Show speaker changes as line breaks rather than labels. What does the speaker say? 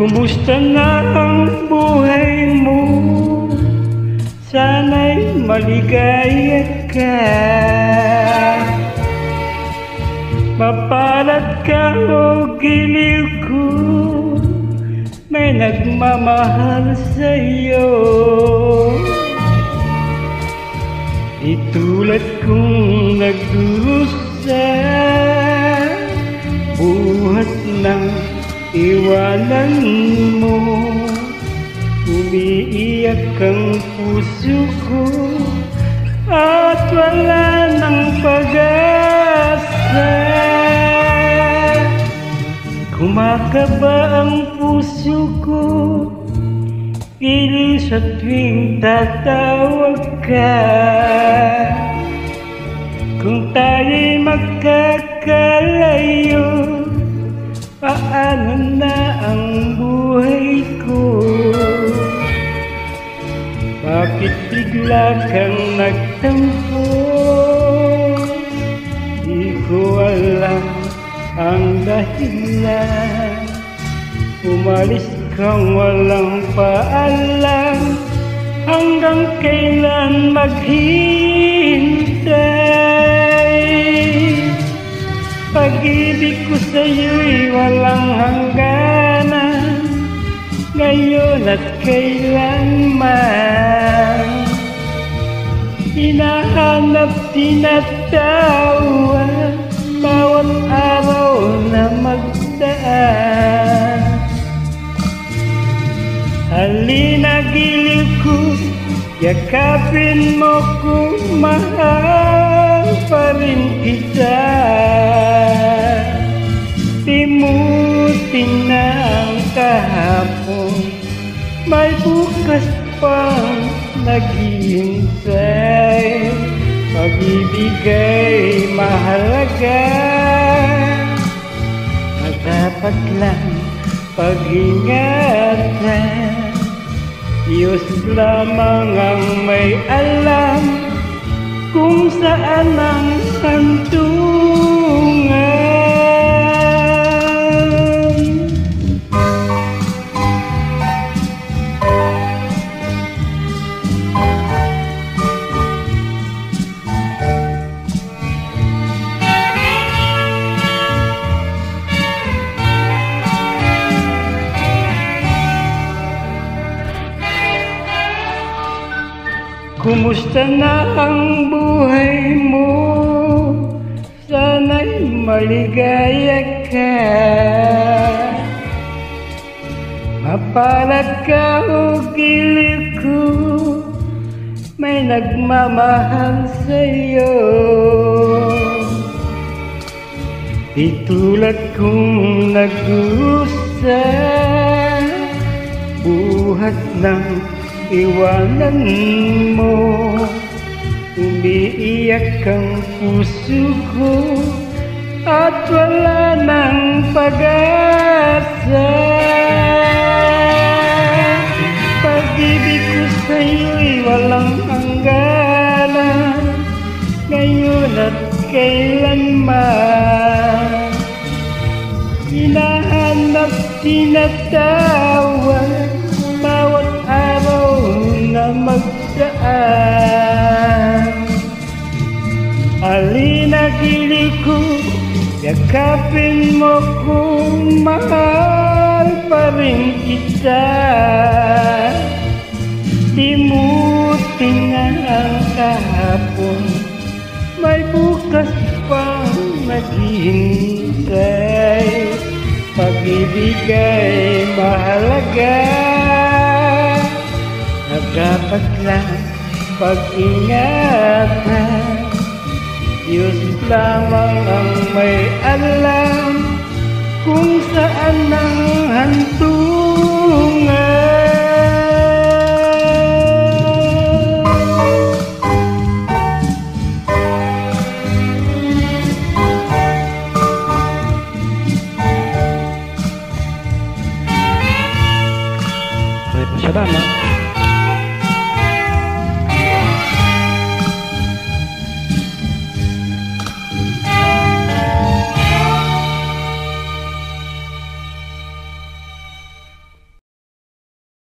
Kumusta na ang buhay mo? Sana'y maligaya ka. Mapalad ka o giliw ko, may nagmamahal sa'yo. Itulad kong nagdurusa, buhat ng iwanan mo. Umiiyak ang puso ko at wala ng pag-asa. Kumakaba ang puso ko, piling sa tuwing tatawag ka. Kung tayo'y magkakalayo, paano na ang buhay ko? Bakit bigla kang nagtampo? Di ko alam ang dahilan. Umalis kang walang paalam, hanggang kailan maghihintay? Pag-ibig ko sa'yo'y walang hangganan, ngayon at kailanman. Hinahanap, tinatawag, bawat araw na magdaan. Halina giliw ko, yakapin mo ko, mahal pa rin kita. Limutin na ang kahapon, may bukas pang naghihintay. Pag-ibig ay mahalaga, at dapat lang pag-ingatan. Diyos lamang ang may alam kung saan ang santungan. Kumusta na ang buhay mo? Sana'y maligaya ka. Mapalad ka o giliw ko, may nagmamahal sa'yo. Itulad kong nagdurusa, buhat ng iwanan mo. Umiiyak ang puso ko at wala ng pag-asa. Pag-ibig ko sa'yo'y walang hangganan, ngayon at kailanman. Hinahanap, tinatawag, bawat araw na magdaan. Halina giliw ko, yakapin mo kung mahal pa rin kita. Limutin na ang kahapon, may bukas pang naghihintay. Pag-ibig ay mahalaga, at dapat lang pag-ingatan. Diyos lamang ang may alam kung saan ang hantungan.
Salamat.